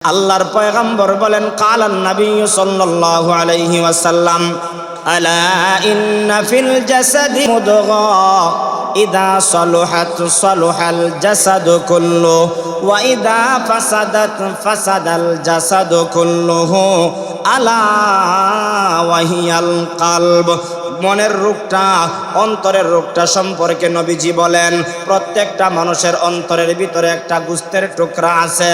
আল্লাহর পয়গম্বর বলেন কালান নবী সাল্লাল্লাহু আলাইহি ওয়াসাল্লাম আলা ইন্না ফিল জাসাদি মুদগা ইদা সালুহাত সালুহাল জাসাদু কুল্লু ওয়া ইদা ফাসাদাত ফাসাদাল জাসাদু কুল্লুহু আলা ওয়া হিয়াল কলব। মনের রোগটা, অন্তরের রোগটা সম্পর্কে নবীজি বলেন প্রত্যেকটা মানুষের অন্তরের ভিতরে একটা গোশতের টুকরা আছে।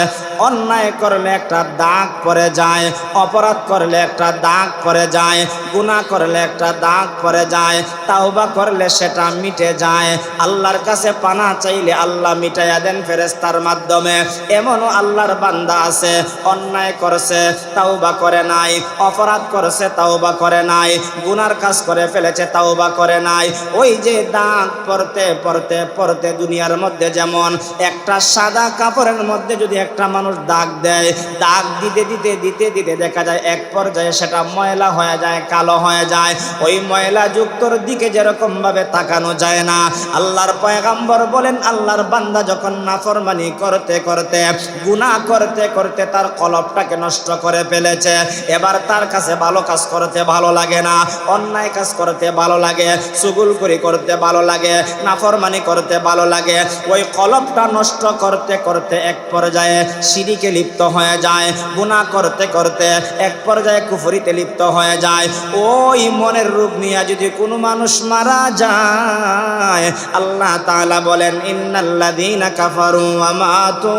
অন্যায় করলে একটা দাগ পড়ে যায়, অপরাধ করলে একটা দাগ পড়ে যায়, গুনাহ করলে একটা দাগ পড়ে যায়, তাওবা করলে সেটা মিটে যায়। আল্লাহর কাছে পানা চাইলে আল্লাহ মিটাইয়া দেন ফেরেশতার মাধ্যমে। এমনও আল্লাহর বান্দা আছে অন্যায় করছে তাওবা করে নাই, অপরাধ করছে তাওবা করে নাই, গুনার কাজ করে ফেলেছে তাওবা করে নাই। ওই যে দাগ পড়তে পড়তে পড়তে দুনিয়ার মধ্যে যেমন একটা সাদা কাপড়ের মধ্যে যদি একটা মানুষ দাগ দেয়, দাগ দিতে দিতে দিতে দিতে দেখা যায় এক পর্যায়ে সেটা ময়লা হয়ে যায়, কালো হয়ে যায়। ওই ময়লা যুক্তর দিকে যেরকম ভাবে তাকানো যায় না, আল্লাহর পয়গম্বর বলেন আল্লাহর বান্দা যখন নাফরমানি করতে করতে গুনাহ করতে করতে তার কলবটাকে নষ্ট করে ফেলেছে, এবার তার কাছে ভালো কাজ করতে ভালো লাগে না, অন্যায় কাজ করতে ভালো লাগে, চুগলখড়ি করতে ভালো লাগে, নাফরমানি করতে ভালো লাগে। ওই কলবটা নষ্ট করতে করতে এক পর্যায়ে শিরকে লিপ্ত হয়ে যায়, গুনাহ করতে করতে এক পর্যায়ে কুফরিতে লিপ্ত হয়ে যায়। ওই মনের রোগ নিয়ে যদি কোনো মানুষ মারা যায়, আল্লাহ তাআলা বলেন ইন্নাল্লাযীনা কাফারু ওয়া মাতু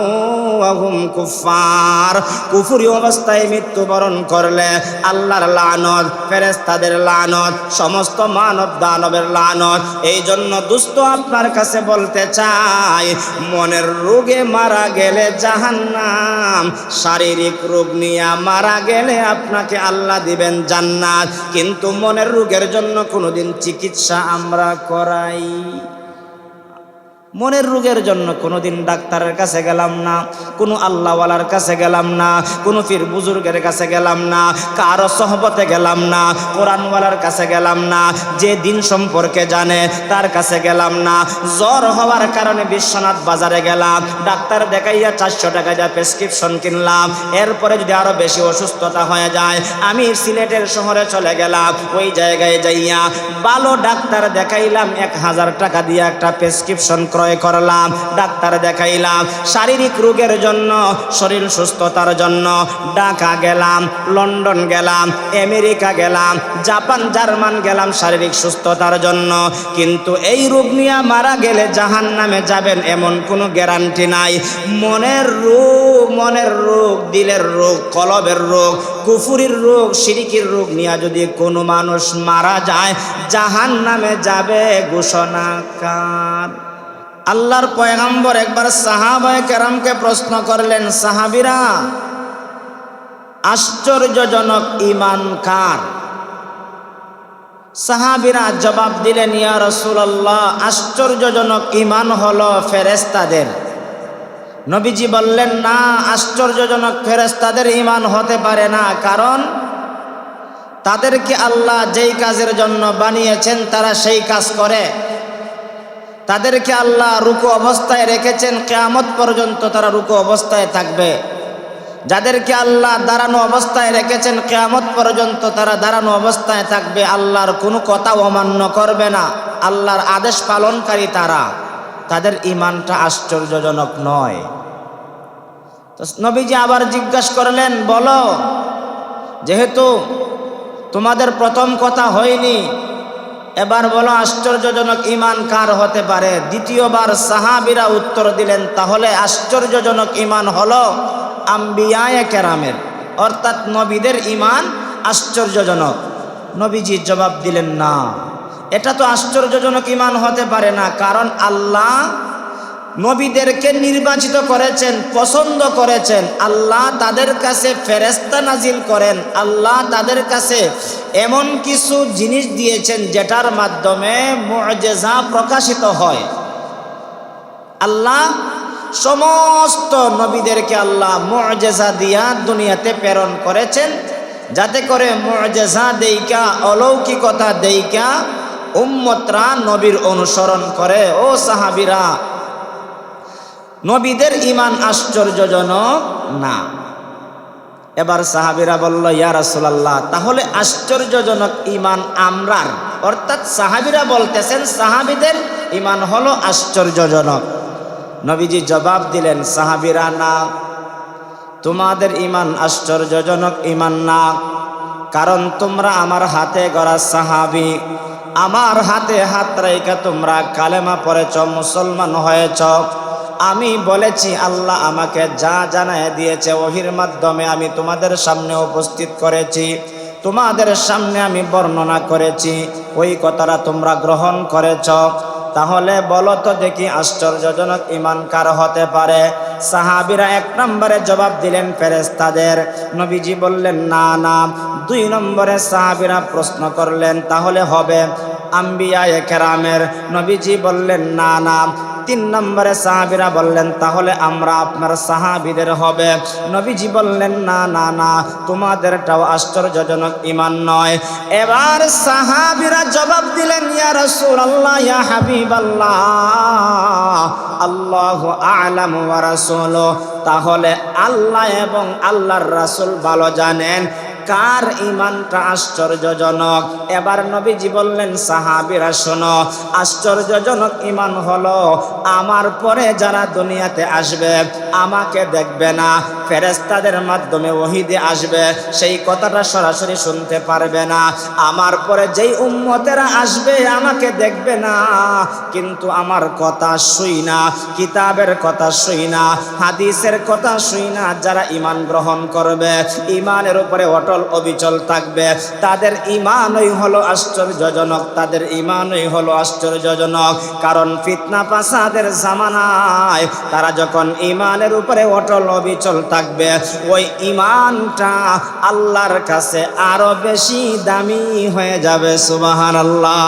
ওয়া হুম কুফার, কুফরি অবস্থায় মৃত্যুবরণ করলে আল্লাহর লানত, ফেরেশতাদের লানত, সমস্ত মানব দানবের লানত। এই জন্য দোস্ত আপনার কাছে বলতে চাই, মনের রোগে মারা গেলে জাহান্নাম, শারীরিক রোগ নিয়ে মারা গেলে আপনাকে আল্লাহ দিবেন জান্নাত। কিন্তু মনের রোগের জন্য কোনোদিন চিকিৎসা আমরা করাই? মনের রোগের জন্য কোনোদিন ডাক্তারের কাছে গেলাম না, কোনো আল্লাহওয়ালার কাছে গেলাম না, কোনো পীর বুজুর্গের কাছে গেলাম না, কারো সহবতে গেলাম না, কোরআনওয়ালার কাছে গেলাম না, যে দিন সম্পর্কে জানে তার কাছে গেলাম না। জ্বর হওয়ার কারণে বিশ্বনাথ বাজারে গেলাম, ডাক্তার দেখাইয়া 400 টাকা দিয়ে প্রেসক্রিপশন কিনলাম। এরপরে যদি আরো বেশি অসুস্থতা হয়ে যায়, আমি সিলেটের শহরে চলে গেলাম, ওই জায়গায় যাইয়া ভালো ডাক্তার দেখাইলাম, 1000 টাকা দিয়ে একটা প্রেসক্রিপশন ক্রয় করলাম, ডাক্তার দেখাইলাম। শারীরিক রোগের জন্য, শরীর সুস্থতার জন্য ঢাকা গেলাম, লন্ডন গেলাম, আমেরিকা গেলাম, জাপান জার্মান গেলাম শারীরিক সুস্থতার জন্য। কিন্তু এই রোগ নিয়ে মারা গেলে জাহান্নামে যাবেন এমন কোনো গ্যারান্টি নাই। মনের রোগ, দিলের রোগ, কলবের রোগ, কুফরির রোগ, শিরকির রোগ নিয়ে যদি কোনো মানুষ মারা যায় জাহান্নামে যাবে ঘোষণা কার? আল্লাহর পয়গম্বর একবার সাহাবায়ে কেরামকে প্রশ্ন করলেন, সাহাবীরা আশ্চর্যজনক ঈমান কার? সাহাবীরা জবাব দিলেন, ইয়া রাসূলুল্লাহ, আশ্চর্যজনক ঈমান হলো ফেরেশতাদের। নবীজি বললেন, না, আশ্চর্যজনক ফেরেশতাদের ঈমান হতে পারে না, কারণ তাদেরকে আল্লাহ যেই কাজের জন্য বানিয়েছেন তারা সেই কাজ করে। তাদেরকে আল্লাহ রুকু অবস্থায় রেখেছেন, কিয়ামত পর্যন্ত তারা রুকু অবস্থায় থাকবে। যাদেরকে আল্লাহ দাঁড়ানো অবস্থায় রেখেছেন কিয়ামত পর্যন্ত তারা দাঁড়ানো অবস্থায় থাকবে, আল্লাহর কোনো কথা অমান্য করবে না, আল্লাহর আদেশ পালনকারী তারা। তাদের ঈমানটা আশ্চর্যজনক নয়? তো নবীজি আবার জিজ্ঞাসা করলেন, বলো, যেহেতু তোমাদের প্রথম কথা হয়নি, এবার বলো আশ্চর্যজনক ঈমান কার হতে পারে? দ্বিতীয়বার সাহাবীরা উত্তর দিলেন, তাহলে আশ্চর্যজনক ঈমান হলো আম্বিয়ায়ে কেরামের, অর্থাৎ নবীদের ঈমান আশ্চর্যজনক। নবীজি জবাব দিলেন, না, এটা তো আশ্চর্যজনক ঈমান হতে পারে না, কারণ আল্লাহ নবীদেরকে নির্বাচিত করেছেন, পছন্দ করেছেন, আল্লাহ তাদের কাছে ফেরেশতা নাজিল করেন, আল্লাহ তাদের কাছে এমন কিছু জিনিস দিয়েছেন যেটার মাধ্যমে মুআজিজা প্রকাশিত হয়। আল্লাহ সমস্ত নবীদেরকে আল্লাহ মুআজিজা দিয়া দুনিয়াতে প্রেরণ করেছেন, যাতে করে মুআজিজা দেইকা, অলৌকিকতা দেইকা উম্মতরা নবীর অনুসরণ করে। ও সাহাবীরা, নবীদের ঈমান আশ্চর্যজনক না। এবার সাহাবীরা বলল, ইয়া রাসূলুল্লাহ, তাহলে আশ্চর্যজনক ঈমান আমরার, অর্থাৎ সাহাবীরা বলতেছেন সাহাবীদের ঈমান হলো আশ্চর্যজনক। নবীজি জবাব দিলেন, সাহাবীরা না, তোমাদের ঈমান আশ্চর্যজনক ঈমান না, কারণ তোমরা আমার হাতে গড়া সাহাবী, আমার হাতে হাত রেখে তোমরা কালেমা পড়েছ, মুসলমান হয়েছ। আমি বলেছি, আল্লাহ আমাকে যা জানায় দিয়েছে ওহির মাধ্যমে আমি তোমাদের সামনে উপস্থিত করেছি, তোমাদের সামনে আমি বর্ণনা করেছি, ওই কথাটা তোমরা গ্রহণ করেছ। তাহলে বলো তো দেখি আশ্চর্যজনক ঈমান কার হতে পারে? সাহাবীরা এক নম্বরে জবাব দিলেন ফেরেশতাদের। নবীজি বললেন না না। 2 নম্বরে সাহাবীরা প্রশ্ন করলেন, তাহলে হবে আম্বিয়ায়ে কেরামের। নবীজি বললেন না না। 3 নম্বরে সাহাবীরা বললেন, তাহলে আমরা আপনার সাহাবীদের হবে। নবীজি বললেন না না না, তোমাদেরটাও আশ্চর্যজনক ঈমান নয়। এবার সাহাবীরা জবাব দিলেন, ইয়া রাসূলুল্লাহ, ইয়া হাবিবাল্লাহ, আল্লাহু আ'লামু ওয়া রাসূলুহু, তাহলে আল্লাহ এবং আল্লাহর রাসূল ভালো জানেন কার ঈমানটা আশ্চর্যজনক। এবার নবীজি বললেন, সাহাবীরা শোনো, আশ্চর্যজনক ঈমান হলো আমার পরে যারা দুনিয়াতে আসবে, আমাকে দেখবে না, ফেরেশতাদের মাধ্যমে ওহী দিয়ে আসবে, সেই কথাটা সরাসরি শুনতে পারবে না। আমার পরে যেই উম্মতেরা আসবে আমাকে দেখবে না, কিন্তু আমার কথা শুই না, কিতাবের কথা শুই না, হাদিসের কথা শুই না, যারা ঈমান গ্রহণ করবে, ঈমানের উপরে অটল অবিচল থাকবে, তাদের ঈমানই হলো আশ্চর্যজনক, তাদের ঈমানই হলো আশ্চর্যজনক। কারণ ফিতনা ফাসাদের জামানায় তারা যখন ঈমানের উপরে অটল অবিচল থাকবে, ওই ঈমানটা আল্লাহর কাছে আরো বেশি দামি হয়ে যাবে। সুবহানাল্লাহ।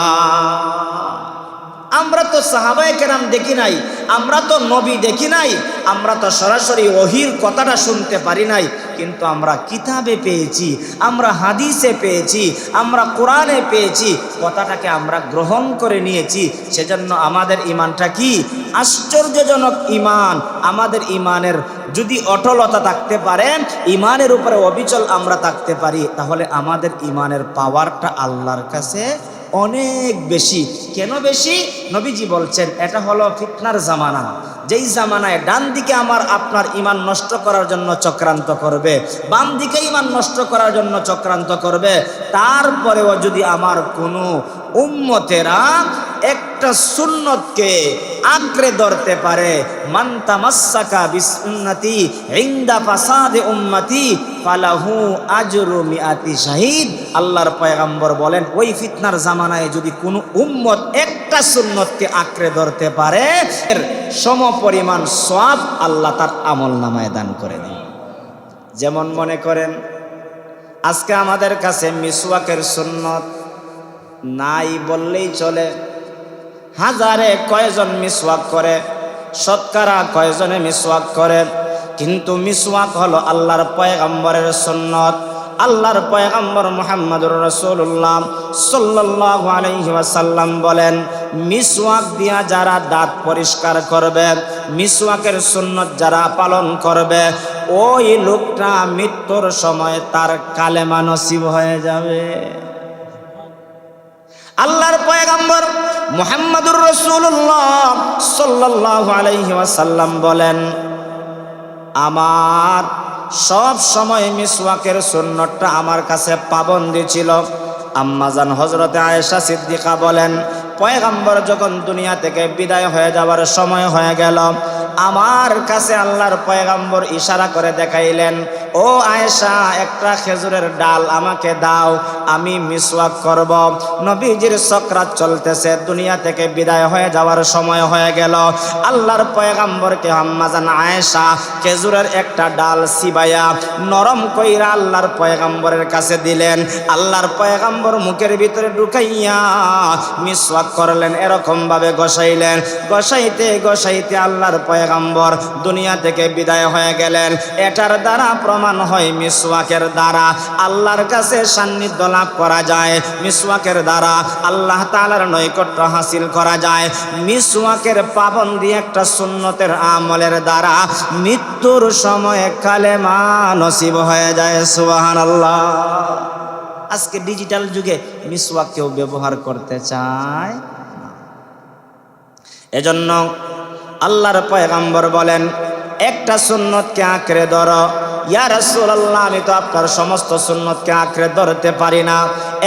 আমরা তো সাহাবায়ে কেরাম দেখি নাই, আমরা তো নবী দেখি নাই, আমরা তো সরাসরি ওহির কথাটা শুনতে পারি নাই, কিন্তু আমরা কিতাবে পেয়েছি, আমরা হাদিসে পেয়েছি, আমরা কোরআনে পেয়েছি, কথাটাকে আমরা গ্রহণ করে নিয়েছি। সেজন্য আমাদের ঈমানটা কি? আশ্চর্যজনক ঈমান। আমাদের ঈমানের যদি অটলতা থাকতে পারে, ঈমানের উপরে অবিচল আমরা থাকতে পারি, তাহলে আমাদের ঈমানের পাওয়ারটা আল্লাহর কাছে অনেক বেশি। কেন বেশি? নবীজি বলছেন, এটা হলো ফিতনার জামানা, যেই জামানায় ডান দিকে আমার আপনার ঈমান নষ্ট করার জন্য চক্রান্ত করবে, বাম দিকে ঈমান নষ্ট করার জন্য চক্রান্ত করবে, তারপরেও যদি আমার কোনো উম্মতেরা একটা সুন্নতকে আঁকড়ে ধরতে পারে, মান তামাসসাকা বিসুন্নতি ইনদা ফাসাদে উম্মতি ফালাহু আজরু মিআতি শাহীদ। আল্লাহর পয়গম্বর বলেন, ওই ফিতনার জামানায় যদি কোনো উম্মত একটা সুন্নতকে আঁকড়ে ধরতে পারে, এর সমপরিমাণ সওয়াব আল্লাহ তার আমলনামায় দান করে দেন। যেমন মনে করেন, আজকে আমাদের কাছে মিসওয়াকের সুন্নত নাই বললেই চলে। হাজারে কয়জন মিসওয়াক করে, শতকরা কয়জনে মিসওয়াক করে, কিন্তু মিসওয়াক হলো আল্লাহর পয়গম্বরের সুন্নত। আল্লাহর পয়গম্বর মুহাম্মদুর রাসূলুল্লাহ সাল্লাল্লাহু আলাইহি ওয়াসাল্লাম বলেন, মিসওয়াক দিয়া যারা দাঁত পরিষ্কার করবে, মিসওয়াকের সুন্নত যারা পালন করবে, ওই লোকটা মৃত্যুর সময় তার কালেমা নসিব হয়ে যাবে। আল্লাহর পয়গম্বর মুহাম্মদুর রাসূলুল্লাহ সাল্লাল্লাহু আলাইহি ওয়াসাল্লাম বলেন, আমার সব সময় মিসওয়াকের সুন্নতটা আমার কাছে পাবন্দী ছিল। আম্মাজান হযরতে আয়েশা সিদ্দিকা বলেন, পয়গম্বর যখন দুনিয়া থেকে বিদায় হয়ে যাওয়ার সময় হয়ে গেল, আমার কাছে আল্লাহর পয়গম্বর ইশারা করে দেখাইলেন, ও আয়েশা, একটা খেজুরের ডাল আমাকে দাও, আমি মিসওয়াক করব। নবীজির সাকরাত চলতেছে, দুনিয়া থেকে বিদায় হয়ে যাওয়ার সময় হয়ে গেল। আল্লাহর পয়গম্বরকে আম্মাজান আয়েশা খেজুরের একটা ডাল সিবাইয়া নরম কইরা আল্লাহর পয়গম্বরের কাছে দিলেন। আল্লাহর পয়গম্বর মুখের ভিতরে ঢুকাইয়া মিসওয়াক করলেন, এরকম ভাবে ঘষাইলেন। ঘষাইতে ঘষাইতে আল্লাহর পয়গম্বর দুনিয়া থেকে বিদায় হয়ে গেলেন। এটার দ্বারা প্রমাণ হয় মিসওয়াকের দ্বারা। আল্লাহর কাছে সান্নিধ্য লাভ করা যায় মিসওয়াকের দ্বারা, আল্লাহ তাআলার নৈকট্য হাসিল করা যায় মিসওয়াকের পাবন্দি একটা সুন্নতের আমলের দ্বারা। মৃত্যুর সময় কালেমা নসিব হয়ে যায়। সুবহানাল্লাহ। আজকে ডিজিটাল যুগে মিসওয়াক কেউ ব্যবহার করতে চায় না। এজন্য আল্লাহর পয়গম্বর বলেন, একটা সুন্নতকে আঁকড়ে ধরো। ইয়া রাসূলুল্লাহ, আমি তো আপনার সমস্ত সুন্নতকে আঁকড়ে ধরতে পারি না।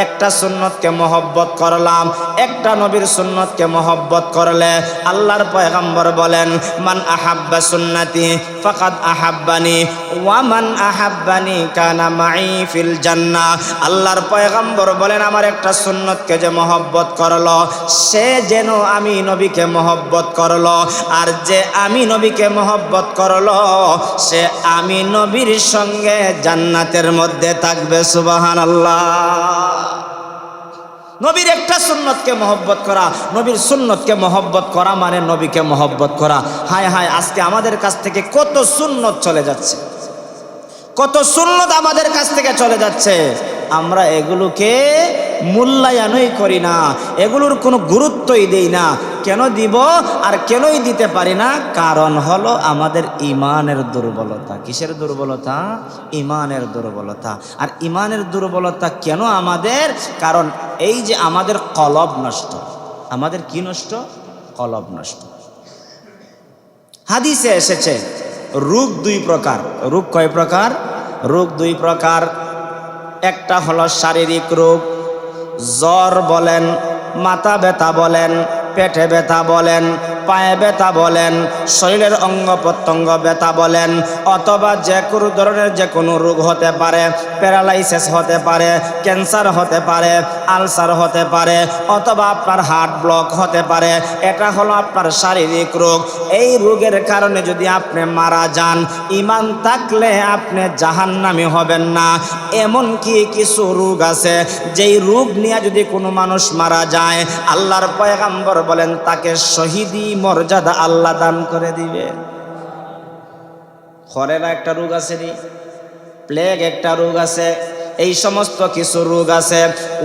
একটা সুন্নতকে মহব্বত করলাম, একটা নবীর সুন্নতকে মহব্বত করলে আল্লাহর পয়গম্বর বলেন, মান আহাব্বা সুন্নতি ফাকাদ আহাব্বানি ওয়া মান আহাব্বানি কানা মাই ফিল জান্নাহ। আল্লাহর পয়গম্বর বলেন, আমার একটা সুন্নতকে যে মহব্বত করলো সে যেন আমি নবীকে মহব্বত করলো, আর যে আমি নবীকে মহব্বত করলো সে আমি নবীর সঙ্গে জান্নাতের মধ্যে থাকবে। সুবহানাল্লাহ। নবীর একটা সুন্নতকে মহব্বত করা, নবীর সুন্নতকে মহব্বত করা মানে নবীকে মহব্বত করা। হায় হায়, আজকে আমাদের কাছ থেকে কত সুন্নত চলে যাচ্ছে, কত সুন্নত আমাদের কাছ থেকে চলে যাচ্ছে। আমরা এগুলোকে মূল্যায়নই করি না, এগুলোর কোনো গুরুত্বই দেই না। কেন দিব আর কেনই দিতে পারি না? কারণ হলো আমাদের ইমানের দুর্বলতা। কিসের দুর্বলতা? ইমানের দুর্বলতা। আর ইমানের দুর্বলতা কেন আমাদের? কারণ এই যে আমাদের কলব নষ্ট। আমাদের কি নষ্ট? কলব নষ্ট। হাদিসে এসেছে রোগ দুই প্রকার। রোগ কয় প্রকার? রোগ দুই প্রকার। একটা হলো শারীরিক রোগ, জ্বর বলেন, মাথা ব্যথা বলেন, পেটে ব্যথা বলেন, পায়ে ব্যথা বলেন, শরীরের অঙ্গ প্রত্যঙ্গ ব্যথা বলেন, অথবা যে কোনো ধরনের যে কোনো রোগ হতে পারে। প্যারালাইসিস হতে পারে, ক্যান্সার হতে পারে, আলসার হতে পারে, অথবা আপনার হার্ট ব্লক হতে পারে। এটা হলো আপনার শারীরিক রোগ। এই রোগের কারণে যদি আপনি মারা যান, ঈমান থাকলে আপনি জাহান্নামী হবেন না। এমন কি কিছু রোগ আছে যেই রোগ নিয়ে যদি কোনো মানুষ মারা যায়, আল্লাহর পয়গম্বর বলেন তাকে শহীদি মর্যাদা আল্লাহ দান করে দিবে। খরেরা একটা রোগ আছে রে, প্লেগ একটা রোগ আছে, এই সমস্ত কিছু রোগ আছে।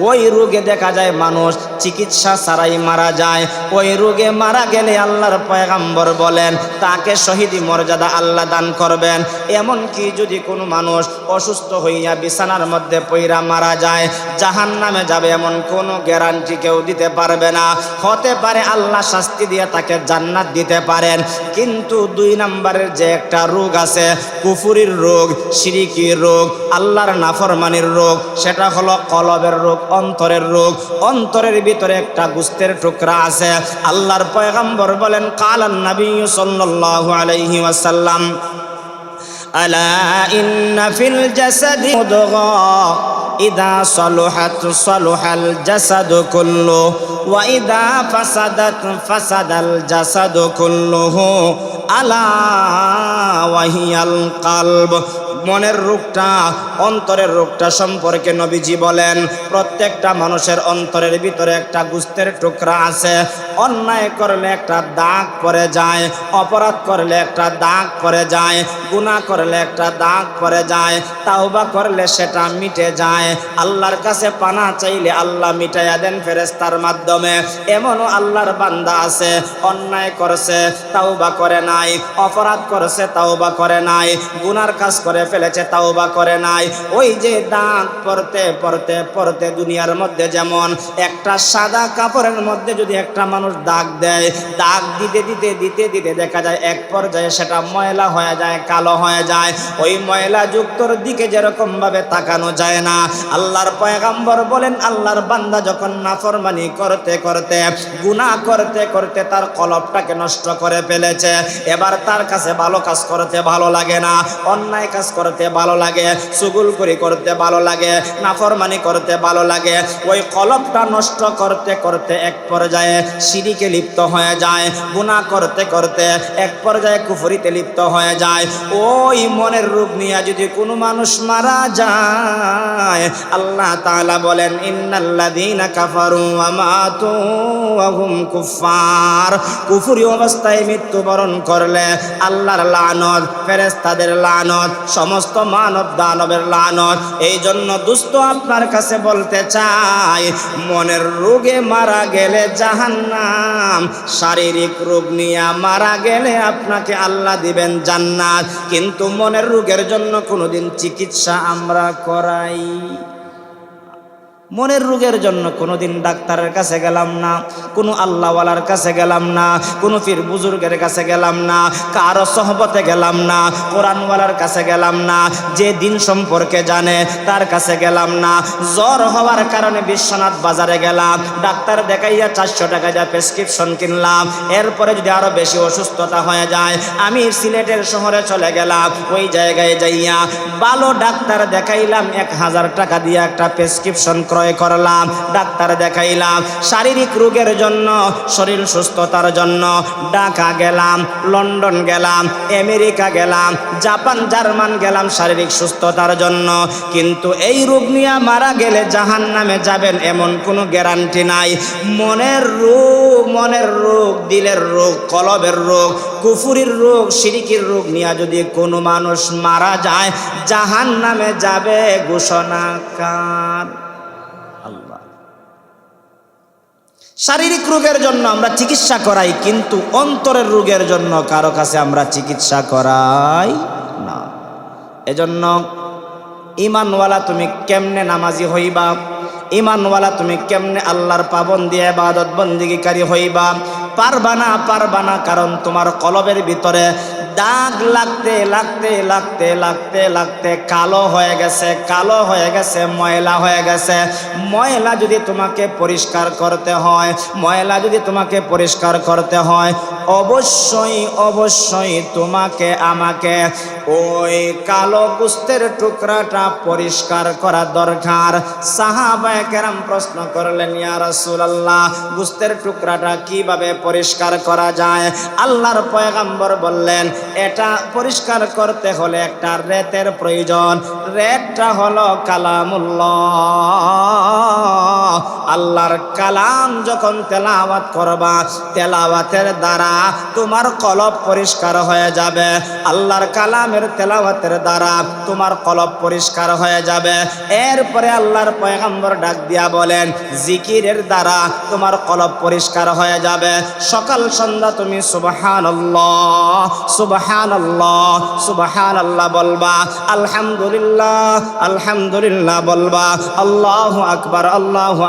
ওই রোগে দেখা যায় মানুষ চিকিৎসা ছাড়াই মারা যায়। ওই রোগে মারা গেলে আল্লাহর পয়গম্বর বলেন তাকে শহীদি মর্যাদা আল্লাহ দান করবেন। এমনকি যদি কোনো মানুষ অসুস্থ হইয়া বিছানার মধ্যে পইরা মারা যায়, জাহান্নামে যাবে এমন কোনো গ্যারান্টি কেউ দিতে পারবে না। হতে পারে আল্লাহ শাস্তি দিয়ে তাকে জান্নাত দিতে পারেন, কিন্তু দুই নম্বরের যে একটা রোগ আছে, কুফুরির রোগ, শিরকির রোগ, আল্লাহর নাফরমানির রোগ, সেটা হলো কলবের রোগ, অন্তরের রোগ। অন্তরের ভিতরে একটা গোশতের টুকরা আছে। আল্লাহর পয়গম্বর বলেন, কালান নবী সাল্লাল্লাহু আলাইহি ওয়াসাল্লাম, আলা ইন্না ফিল জাসাদি মুদগা ইদা সালুহাত সালুহাল জাসাদু কুল্লু ওয়া ইদা ফাসাদাত ফাসাদাল জাসাদু কুল্লুহু আলা ওয়াহিয়াল কলব। মনের রোগটা, অন্তরের রোগটা সম্পর্কে নবীজি বলেন, প্রত্যেকটা মানুষের অন্তরের ভিতরে একটা গোশতের টুকরা আছে। অন্যায় করলে একটা দাগ পড়ে যায়, অপরাধ করলে একটা দাগ পড়ে যায়, গুনাহ করলে একটা দাগ পড়ে যায়, তাওবা করলে সেটা মিটে যায়। আল্লাহর কাছে পানা চাইলে আল্লাহ মিটাইয়া দেন ফেরেশতার মাধ্যমে। এমনও আল্লাহর বান্দা আছে, অন্যায় করছে তাওবা করে নাই, অপরাধ করছে তাওবা করে নাই, গুনার কাজ করে ফেলেছে তাওবা করে নাই। ওই যে দাগ পড়তে পড়তে পড়তে দুনিয়ার মধ্যে যেমন একটা সাদা কাপড়ের মধ্যে যদি একটা মানুষ দাগ দেয়, দাগ দিতে দিতে দিতে দিতে দেখা যায় এক পর্যায়ে সেটা ময়লা হয়ে যায়, কালো হয়ে যায়। ওই ময়লা যুক্তর দিকে যেরকম ভাবে তাকানো যায় না, আল্লাহর পয়গম্বর বলেন আল্লাহর বান্দা যখন নাফরমানি করতে করতে, গুনাহ করতে করতে তার কলবটাকে নষ্ট করে ফেলেছে, এবার তার কাছে ভালো কাজ করতে ভালো লাগে না, অন্যায় কাজ করতে ভালো লাগে, চুগলখড়ি করতে ভালো লাগে, নাফরমানি করতে ভালো লাগে। ওই কলবটা নষ্ট করতে করতে এক পর্যায়ে শিরকে লিপ্ত হয়ে যায়, গুনাহ করতে করতে এক পর্যায়ে কুফরিতে লিপ্ত হয়ে যায়। ওই মনের রোগ নিয়ে যদি কোনো মানুষ মারা যায়, আল্লাহ তাআলা বলেন, ইন্নাল্লাযীনা কাফারু ওয়া মাতু ওয়া হুম কুফার। কুফরি অবস্থায় মৃত্যুবরণ করলে আল্লাহর লানত, ফেরেশতাদের লানত, সমস্ত মানব দানবের লানত। এই জন্য দোস্ত আপনার কাছে বলতে চাই, মনের রোগে মারা গেলে জাহান্নাম, শারীরিক রোগ নিয়ে মারা গেলে আপনাকে আল্লাহ দিবেন জান্নাত। কিন্তু মনের রোগের জন্য কোনোদিন চিকিৎসা আমরা করাই? মনের রোগের জন্য কোনোদিন ডাক্তারের কাছে গেলাম না, কোনো আল্লাহওয়ালার কাছে গেলাম না, কোনো পীর বুজুর্গের কাছে গেলাম না, কারো সহবতে গেলাম না, কোরআনওয়ালার কাছে গেলাম না, যে দিন সম্পর্কে জানে তার কাছে গেলাম না। জ্বর হওয়ার কারণে বিশ্বনাথ বাজারে গেলাম, ডাক্তার দেখাইয়া 400 টাকা দিয়ে প্রেসক্রিপশন কিনলাম। এরপরে যদি আরো বেশি অসুস্থতা হয়ে যায়, আমি সিলেটের শহরে চলে গেলাম, ওই জায়গায় যাইয়া ভালো ডাক্তার দেখাইলাম, 1000 টাকা দিয়ে একটা প্রেসক্রিপশন ক্রয় করলাম, ডাক্তার দেখাইলাম। শারীরিক রোগের জন্য, শরীর সুস্থতার জন্য ঢাকা গেলাম, লন্ডন গেলাম, আমেরিকা গেলাম, জাপান জার্মান গেলাম শারীরিক সুস্থতার জন্য। কিন্তু এই রোগ নিয়ে মারা গেলে জাহান্নামে যাবেন এমন কোনো গ্যারান্টি নাই। মনের রোগ, দিলের রোগ, কলবের রোগ, কুফুরির রোগ, শিরকির রোগ নিয়ে যদি কোনো মানুষ মারা যায়, জাহান্নামে যাবে ঘোষণা কার? আল্লাহ। শারীরিক রোগের জন্য আমরা চিকিৎসা করাই, কিন্তু অন্তরের রোগের জন্য কারো কাছে আমরা চিকিৎসা করাই না। এজন্য ঈমানওয়ালা তুমি কেমনে নামাজি হইবা, ঈমানওয়ালা তুমি কেমনে আল্লাহর পাবন্দি ইবাদত বন্দেগীকারী হইবা? পারবা না, কারণ তোমার কলবের ভিতরে দাগ লাগতে লাগতে লাগতে লাগতে লাগতে কালো হয়ে গেছে, ময়লা হয়ে গেছে। ময়লা যদি তোমাকে পরিষ্কার করতে হয়, অবশ্যই তোমাকে আমাকে ওই কালো গোশতের টুকরাটা পরিষ্কার করা দরকার। সাহাবায়ে কেরাম প্রশ্ন করলেন, ইয়া রাসূলুল্লাহ, গোশতের টুকরাটা কিভাবে পরিষ্কার করা যায়? আল্লাহর পয়গম্বর বললেন, এটা পরিষ্কার করতে হলে একটা রেতের প্রয়োজন। রেতটা হলো কালামুল্লাহ। আল্লাহর কালাম যখন তেলাওয়াত করবা, তেলাওয়াতের দ্বারা তোমার কলব পরিষ্কার হয়ে যাবে। আল্লাহর কালামের তেলাওয়াতের দ্বারা তোমার কলব পরিষ্কার হয়ে যাবে। এরপরে আল্লাহর পয়গম্বর ডাক দিয়া বলেন, জিকিরের দ্বারা তোমার কলব পরিষ্কার হয়ে যাবে। সকাল সন্ধ্যা তুমি সুবহানাল্লাহ সুবহানাল্লাহ সুবহানাল্লাহ বলবা, আলহামদুলিল্লাহ বলবা, আল্লাহু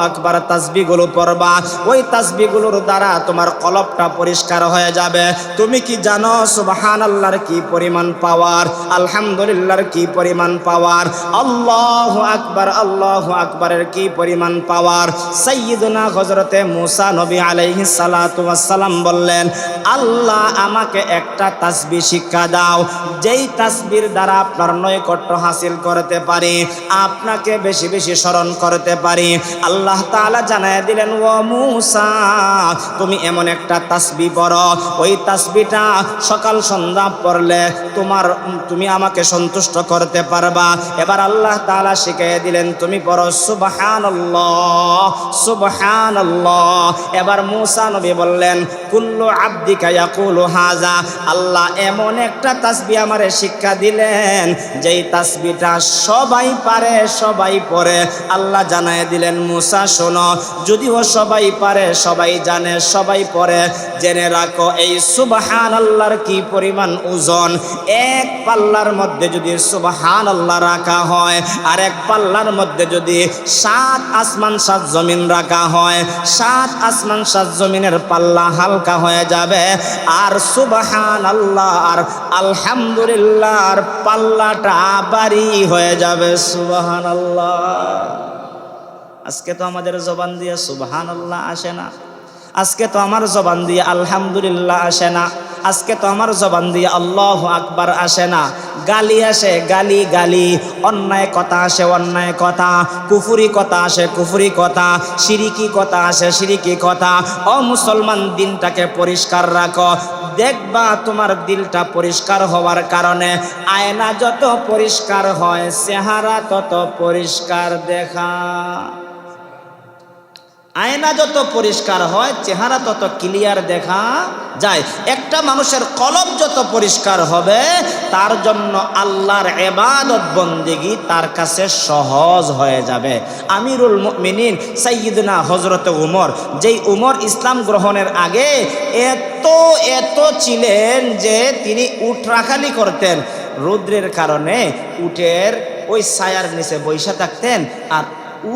আকবার তাসবিহগুলো পড়বা। ওই তাসবিহগুলোর দ্বারা তোমার কলবটা পরিষ্কার হয়ে যাবে। তুমি কি জানো সুবহানাল্লাহর কি পরিমাণ পাওয়ার, আলহামদুলিল্লাহর কি পরিমাণ পাওয়ার, আল্লাহু আকবারের কি পরিমাণ পাওয়ার? সাইয়্যিদুনা হযরতে মুসা নবী আলাইহিস সালাতু ওয়াস সালাম বললেন, আল্লাহ আমাকে একটা তাসবিহ শিক্ষা দাও, যেই তাসবির দ্বারা আপনার নৈকট্য হাসিল করতে পারি, আপনাকে বেশি বেশি স্মরণ করতে পারি। আল্লাহ তাআলা জানায় দিলেন, ও মুসা, তুমি এমন একটা তাসবিহ পড়ো, ওই তাসবিহটা সকাল সন্ধ্যা পড়লে তুমি আমাকে সন্তুষ্ট করতে পারবা। এবার আল্লাহ তাআলা শিখিয়ে দিলেন, তুমি পড়ো সুবহানাল্লাহ। এবার মুসা নবী বললেন, কুল্লু আবদিকা ইয়াকুলু হাযা। আল্লাহ এমন একটা তাসবিহ আমারে শিক্ষা দিলেন, যেই তাসবিহটা সবাই পারে, সবাই পড়ে। আল্লাহ জানায় দিলেন, মুসা শোনো, যদিও সবাই পারে, সবাই জানে, সবাই পড়ে, জেনে রাখো এই সুবহানাল্লাহর কি পরিমাণ ওজন। এক পাল্লার মধ্যে যদি সুবহানাল্লাহ রাখা হয়, আর এক পাল্লার মধ্যে যদি 7 আসমান 7 জমিন রাখা হয়, 7 আসমান 7 জমিনের পাল্লা হালকা হয়ে যাবে, আর সুবহানাল্লাহ আর আলহামদুলিল্লাহর পাল্লাটা ভারী হয়ে যাবে। সুবহানাল্লাহ। আজকে তো আমাদের জবান দিয়ে সুবহানাল্লাহ আসে না, আজকে তো আমার জবান দিয়ে আলহামদুলিল্লাহ আসে না, আজকে তো আমার জবান দিয়ে আল্লাহু আকবার আসে না। গালি আসে, গালি, অন্যায় কথা আসে, অন্যায় কথা, কুফরি কথা আসে, কুফরি কথা, শিরিকি কথা আসে, শিরিকি কথা। ও মুসলমান, দিনটাকে পরিষ্কার রাখো, দেখবা তোমার দিলটা পরিষ্কার হওয়ার কারণে আয়না যত পরিষ্কার হয়, চেহারা তত পরিষ্কার দেখা। আয়না যত পরিষ্কার হয় চেহারা তত ক্লিয়ার দেখা যায়। একটা মানুষের কলব যত পরিষ্কার হবে তার জন্য আল্লাহর ইবাদত বন্দেগী তার কাছে সহজ হয়ে যাবে। আমিরুল মুমিনিন সাইয়্যিদনা হযরত উমর, যেই উমর ইসলাম গ্রহণের আগে এত ছিলেন যে তিনি উট রাখালি করতেন, রৌদ্রের কারণে উটের ওই ছায়ার নিচে বৈশা থাকতেন আর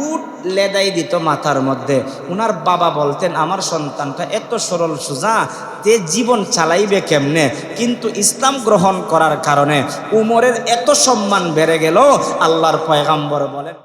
উট লেদাই দিত মাথার মধ্যে। উনার বাবা বলতেন আমার সন্তানটা এত সরল সোজা, তে জীবন চালাইবে কেমনে? কিন্তু ইসলাম গ্রহণ করার কারণে উমরের এত সম্মান বেড়ে গেল। আল্লাহর পয়গাম্বর বলেন